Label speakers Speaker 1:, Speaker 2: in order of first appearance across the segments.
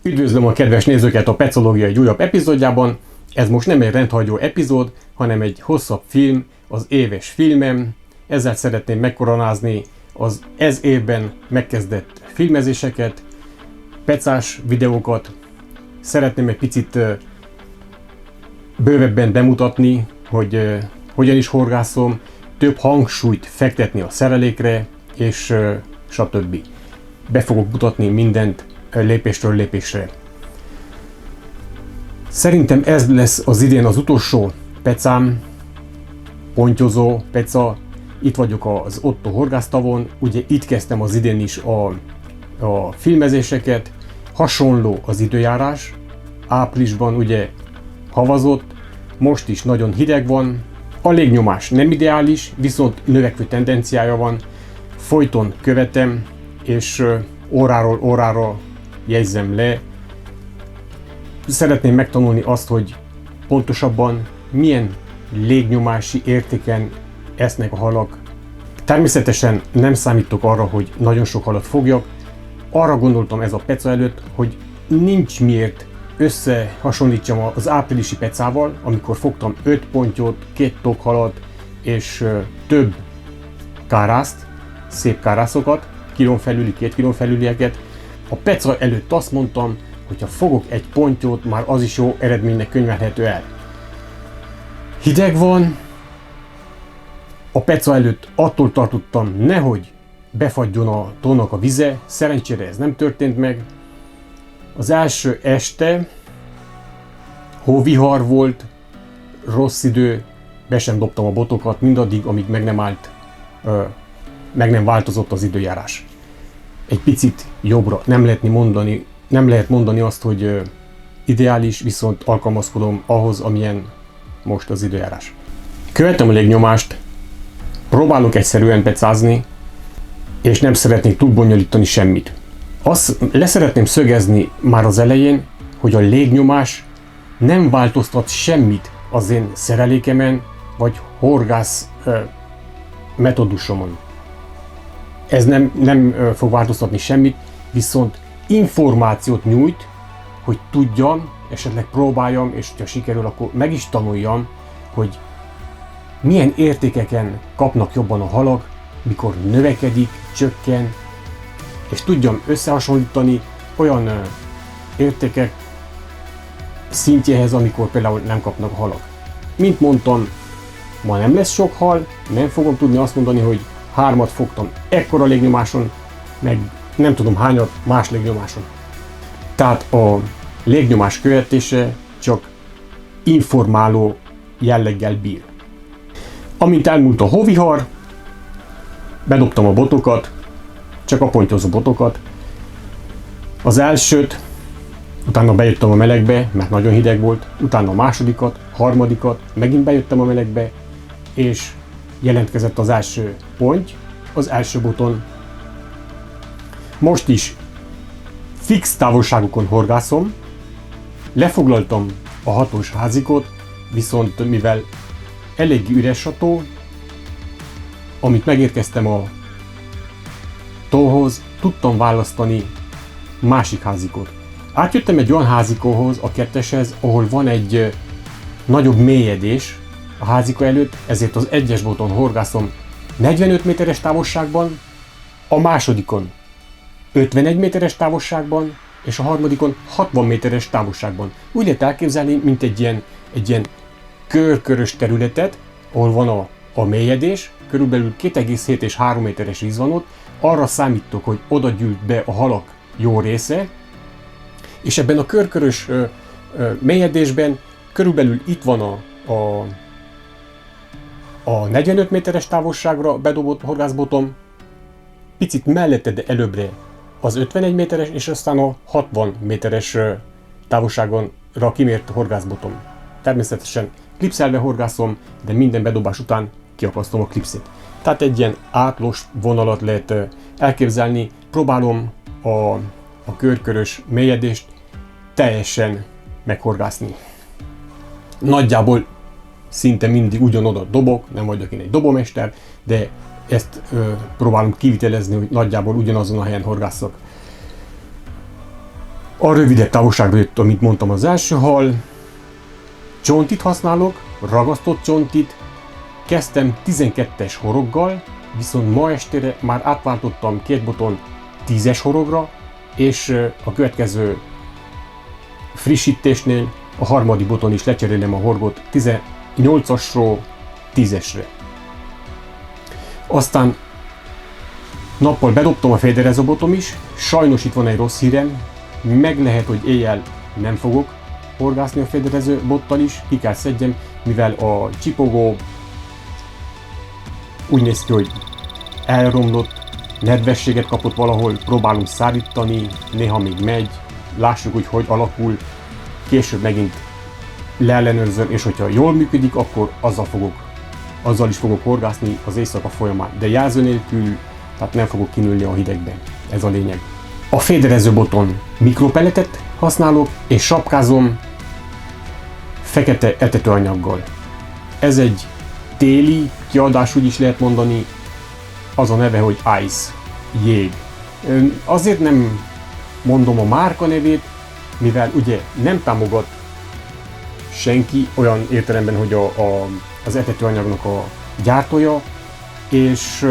Speaker 1: Üdvözlöm a kedves nézőket a Pecológia egy újabb epizódjában. Ez most nem egy rendhagyó epizód, hanem egy hosszabb film, az éves filmem. Ezzel szeretném megkoronázni az ez évben megkezdett filmezéseket, pecás videókat. Szeretném egy picit bővebben bemutatni, hogy hogyan is horgászom, több hangsúlyt fektetni a szerelékre, és stb. Be fogok mutatni mindent lépésről lépésre. Szerintem ez lesz az idén az utolsó pecám, pontyozó peca. Itt vagyok az Otto horgásztavon, ugye itt kezdtem az idén is a filmezéseket. Hasonló az időjárás, áprilisban ugye havazott, most is nagyon hideg van. A légnyomás nem ideális, viszont növekvő tendenciája van, folyton követem, és óráról órára jegyzem le. Szeretném megtanulni azt, hogy pontosabban milyen légnyomási értéken esznek a halak. Természetesen nem számítok arra, hogy nagyon sok halat fogjak. Arra gondoltam ez a peca előtt, hogy nincs miért összehasonlítsam az áprilisi pecával, amikor fogtam 5 pontyot, 2 tokhalat és több kárászt, szép kárászokat, kilón felüli, 2 kilón felülieket. A peca előtt azt mondtam, hogy ha fogok egy pontyot, már az is jó eredménynek könyvelhető el. Hideg van, a peca előtt attól tartottam, nehogy befagyjon a tónak a vize, szerencsére ez nem történt meg. Az első este hóvihar volt, rossz idő, be sem dobtam a botokat mindaddig, amíg meg nem változott az időjárás. Egy picit jobbra nem lehet mondani azt, hogy ideális, viszont alkalmazkodom ahhoz, amilyen most az időjárás. Követem a légnyomást, próbálok egyszerűen pecázni, és nem szeretnék túl bonyolítani semmit. Azt leszeretném szögezni már az elején, hogy a légnyomás nem változtat semmit az én szerelékemen, vagy horgász metódusomon. Ez nem fog változtatni semmit, viszont információt nyújt, hogy tudjam, esetleg próbáljam, és ha sikerül, akkor meg is tanuljam, hogy milyen értékeken kapnak jobban a halak, mikor növekedik, csökken, és tudjam összehasonlítani olyan értékek szintjéhez, amikor például nem kapnak a halak. Mint mondtam, ma nem lesz sok hal, nem fogom tudni azt mondani, hogy 3 fogtam ekkora légnyomáson, meg nem tudom hányat más légnyomáson. Tehát a légnyomás követése csak informáló jelleggel bír. Amint elmúlt a hóvihar, bedobtam a botokat, csak a pontyozó botokat. Az elsőt, utána bejöttem a melegbe, mert nagyon hideg volt, utána a másodikat, harmadikat, megint bejöttem a melegbe, és jelentkezett az első ponty, az első boton. Most is fix távolságokon horgászom, lefoglaltam a 6-os házikot, viszont mivel eléggé üres a tó, amit megérkeztem a tóhoz, tudtam választani másik házikot. Átjöttem egy olyan házikóhoz, a 2-eshez, ahol van egy nagyobb mélyedés a házika előtt, ezért az 1-es boton horgászom 45 méteres távolságban, a másodikon 51 méteres távolságban, és a harmadikon 60 méteres távolságban. Úgy lehet elképzelni, mint egy ilyen körkörös területet, ahol van a mélyedés, körülbelül 2,7 és 3 méteres víz van ott, arra számítok, hogy oda gyűlt be a halak jó része, és ebben a körkörös mélyedésben körülbelül itt van a 45 méteres távolságra bedobott horgászbotom, picit mellette, de előbbre az 51 méteres, és aztán a 60 méteres távolságonra kimért horgászbotom. Természetesen klipszelve horgászom, de minden bedobás után kiakasztom a klipszét. Tehát egy ilyen átlós vonalat lehet elképzelni. Próbálom a körkörös mélyedést teljesen meghorgászni. Nagyjából szinte mindig ugyanoda dobok, nem vagyok én egy dobómester, de ezt próbálom kivitelezni, hogy nagyjából ugyanazon a helyen horgásszak. A rövidebb távolságra jött, amit mondtam, az első hal. Csontit használok, ragasztott csontit. Kezdtem 12-es horoggal, viszont ma estére már átváltottam két boton 10-es horogra, és a következő frissítésnél a harmadik boton is lecserélem a horgot 18-asról 10-esre. Aztán nappal bedobtam a federezőbotom is, sajnos itt van egy rossz hírem, meg lehet, hogy éjjel nem fogok horgászni a federező bottal is, ki kell szedjem, mivel a csipogó úgy néz ki, hogy elromlott, nedvességet kapott valahol, próbálom szárítani, néha még megy, lássuk, hogy alakul, később megint leellenőrzöm, és hogyha jól működik, akkor azzal is fogok horgászni az éjszaka folyamán, de jelző nélkül, tehát nem fogok kinőni a hidegben, ez a lényeg. A féderező boton mikropelletet használok, és sapkázom fekete etetőanyaggal. Ez egy téli kiadás, úgy is lehet mondani, az a neve, hogy Ice, jég. Azért nem mondom a márka nevét, mivel ugye nem támogat senki olyan értelemben, hogy az etetőanyagnak a gyártója, és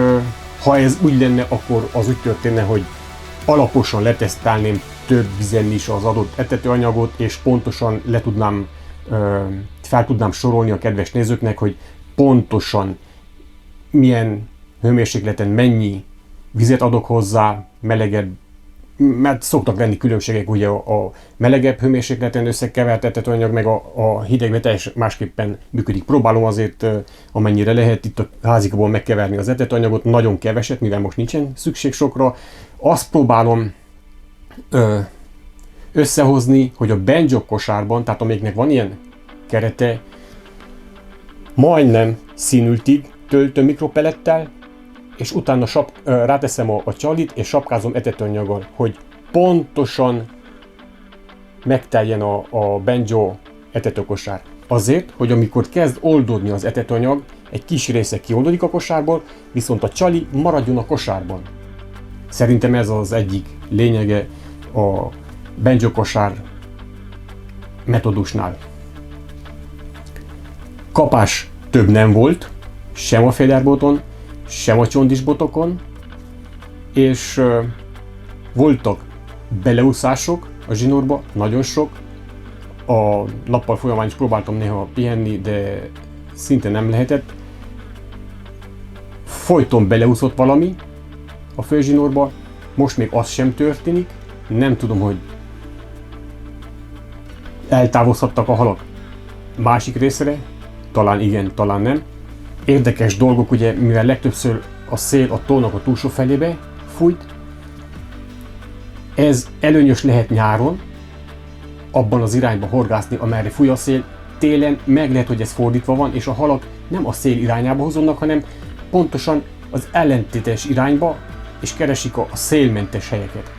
Speaker 1: ha ez úgy lenne, akkor az úgy történne, hogy alaposan letesztelném több vizen is az adott etetőanyagot, és pontosan fel tudnám sorolni a kedves nézőknek, hogy pontosan milyen hőmérsékleten mennyi vizet adok hozzá, melegebb, mert szoktak lenni különbségek, ugye a melegebb hőmérsékleten összekevert etetőanyag, meg a hidegben teljesen másképpen működik. Próbálom azért, amennyire lehet itt a házikból megkeverni az etetőanyagot, nagyon keveset, mivel most nincsen szükség sokra. Azt próbálom összehozni, hogy a benjok kosárban, tehát amelyiknek van ilyen kerete, majdnem színültig töltöm mikropellettel, és utána ráteszem a csalit, és sapkázom etetőanyaggal, hogy pontosan megteljen a benjo etetőkosár. Azért, hogy amikor kezd oldódni az etetőanyag, egy kis része kioldódik a kosárból, viszont a csali maradjon a kosárban. Szerintem ez az egyik lényege a benjo kosár metódusnál. Kapás több nem volt, sem a federboton, sem a csontisbotokon, és voltak beleúszások a zsinórba, nagyon sok. A nappal folyamán is próbáltam néha pihenni, de szinte nem lehetett. Folyton beleúszott valami a főzsinórba, most még az sem történik, nem tudom, hogy eltávozhattak a halak másik részre, talán igen, talán nem. Érdekes dolgok, ugye, mivel legtöbbször a szél a tónak a túlsó felébe fújt, ez előnyös lehet nyáron, abban az irányba horgászni, amerre fúj a szél, télen meg lehet, hogy ez fordítva van, és a halak nem a szél irányába hozódnak, hanem pontosan az ellentétes irányba, és keresik a szélmentes helyeket.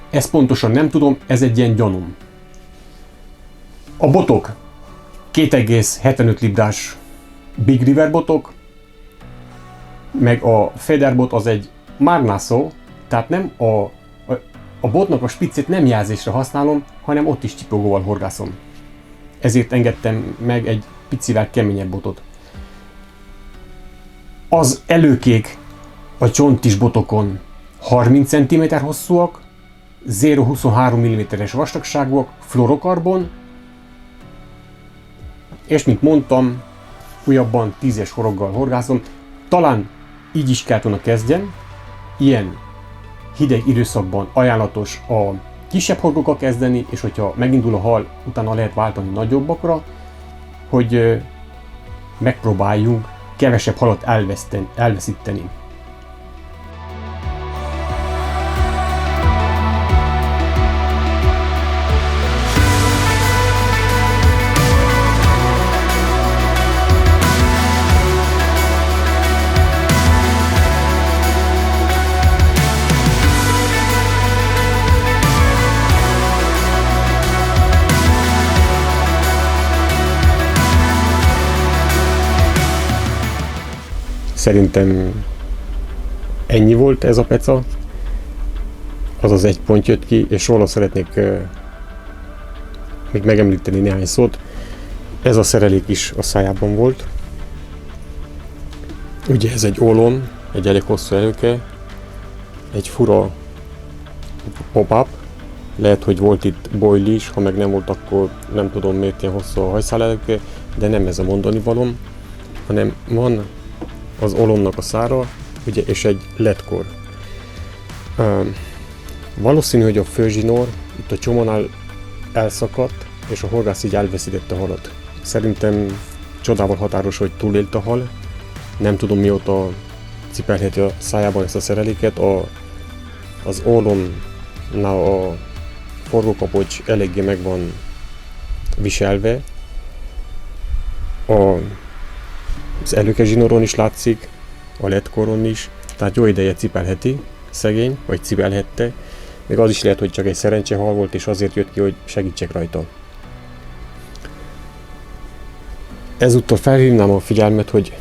Speaker 1: Ezt pontosan nem tudom, ez egy ilyen gyanúm. A botok 2,75 librás Big River botok, meg a Federbot az egy Marnaso, tehát nem a botnak a spiccét nem jelzésre használom, hanem ott is csipogóval horgászom. Ezért engedtem meg egy picivel keményebb botot. Az előkék a csontis botokon 30 cm hosszúak, 0,23 mm-es vastagságúak, fluorokarbon, és mint mondtam, újabban 10-es horoggal horgászom. Talán így is kellett volna kezdjem, ilyen hideg időszakban ajánlatos a kisebb horgokkal kezdeni, és hogyha megindul a hal, utána lehet váltani nagyobbakra, hogy megpróbáljunk kevesebb halat elveszíteni. Szerintem ennyi volt ez a peca. az egy pont jött ki, és róla szeretnék még megemlíteni néhány szót. Ez a szerelék is a szájában volt. Ugye ez egy ólom, egy elég hosszú előke, egy fura pop-up, lehet, hogy volt itt boily is, ha meg nem volt, akkor nem tudom miért ilyen hosszú a hajszál előke, de nem ez a mondani valom, hanem van az ólomnak a szára, ugye, és egy ledkor. Valószínű, hogy a főzsinór itt a csomónál elszakadt, és a horgász így elveszítette a halat. Szerintem csodával határos, hogy túlélt a hal. Nem tudom, mióta cipelheti a szájában ezt a szereléket. Az ólomnál a forgókapocs eléggé meg van viselve. Az előkezsinóron is látszik, a ledkoron is, tehát jó ideje cipelheti, szegény, vagy cipelhette. Még az is lehet, hogy csak egy szerencsehal volt, és azért jött ki, hogy segítsek rajta. Ezúttal felhívnám a figyelmet, hogy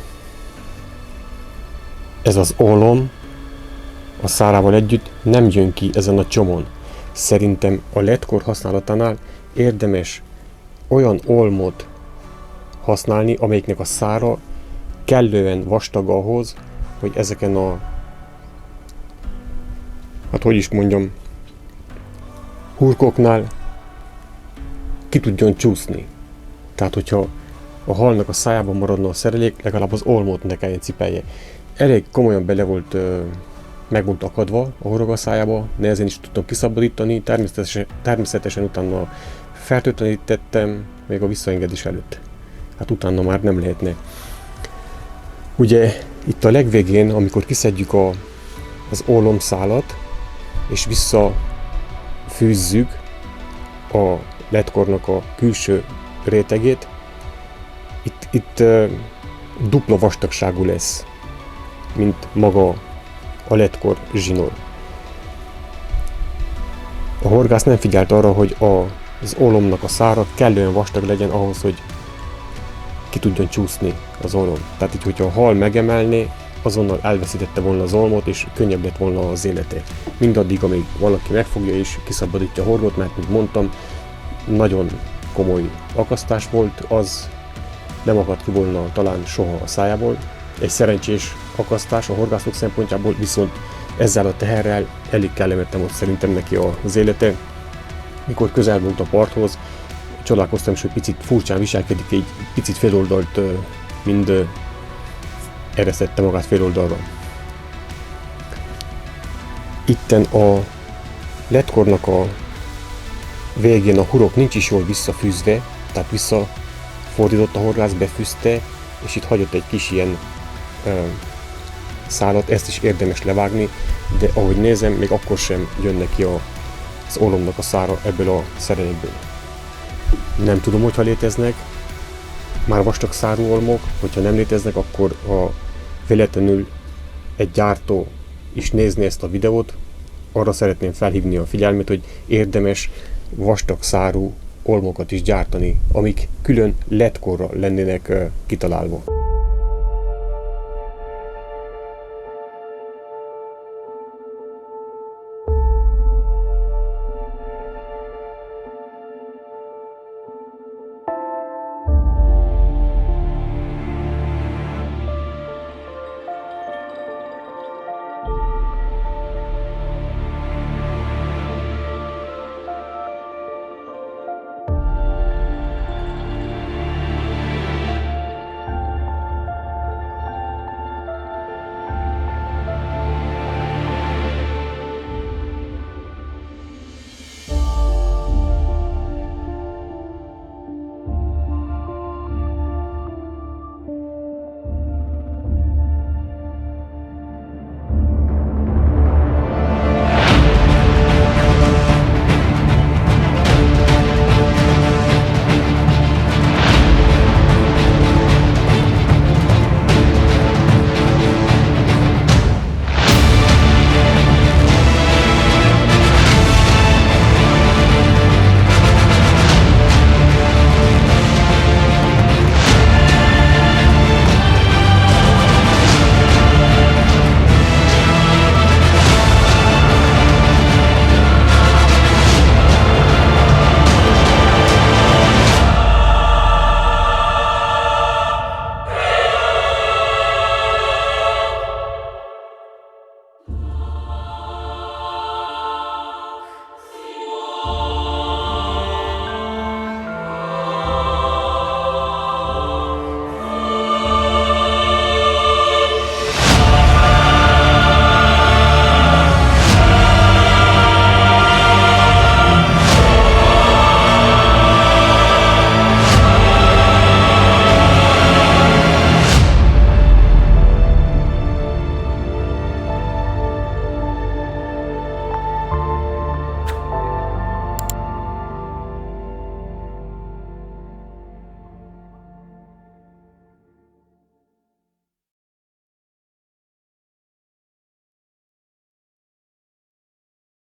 Speaker 1: ez az ólom a szárával együtt nem jön ki ezen a csomón. Szerintem a ledkor használatánál érdemes olyan olmot használni, amelyiknek a szára kellően vastag ahhoz, hogy ezeken a, hurkoknál ki tudjon csúszni. Tehát, hogyha a halnak a szájában maradna a szerelék, legalább az olmot ne kelljen cipelje. Elég komolyan bele volt, meg volt akadva a horog a szájába, nehezen is tudtam kiszabadítani, természetesen utána fertőtlenítettem, még a visszaengedés előtt. Hát utána már nem lehetne. Ugye itt a legvégén, amikor kiszedjük az ólomszálat, és visszafűzzük a ledkornak a külső rétegét, itt dupla vastagságú lesz, mint maga a ledkor zsinór. A horgász nem figyelt arra, hogy az ólomnak a szára kellően vastag legyen ahhoz, hogy ki tudjon csúszni az ólom. Tehát így, hogyha a hal megemelné, azonnal elveszítette volna az olmot, és könnyebb lett volna az élete. Mindaddig, amíg valaki megfogja és kiszabadítja a horgot, mert, mint mondtam, nagyon komoly akasztás volt, az nem akadt ki volna talán soha a szájából. Egy szerencsés akasztás a horgászok szempontjából, viszont ezzel a teherrel elég kellemetlen volt szerintem neki az élete. Mikor közel volt a parthoz, csodálkoztam is, hogy picit furcsán viselkedik, egy picit féloldalt mind eresztette magát féloldalra. Itten a ledkornak a végén a hurok nincs is jól visszafűzve, tehát visszafordított a horgász, befűzte, és itt hagyott egy kis ilyen szálat, ezt is érdemes levágni, de ahogy nézem, még akkor sem jön neki az ólomnak a szára ebből a szerelékből. Nem tudom, hogyha léteznek már vastag szárú olmok, hogyha nem léteznek, akkor ha véletlenül egy gyártó is nézni ezt a videót, arra szeretném felhívni a figyelmet, hogy érdemes vastag szárú olmokat is gyártani, amik külön ledkorra lennének kitalálva.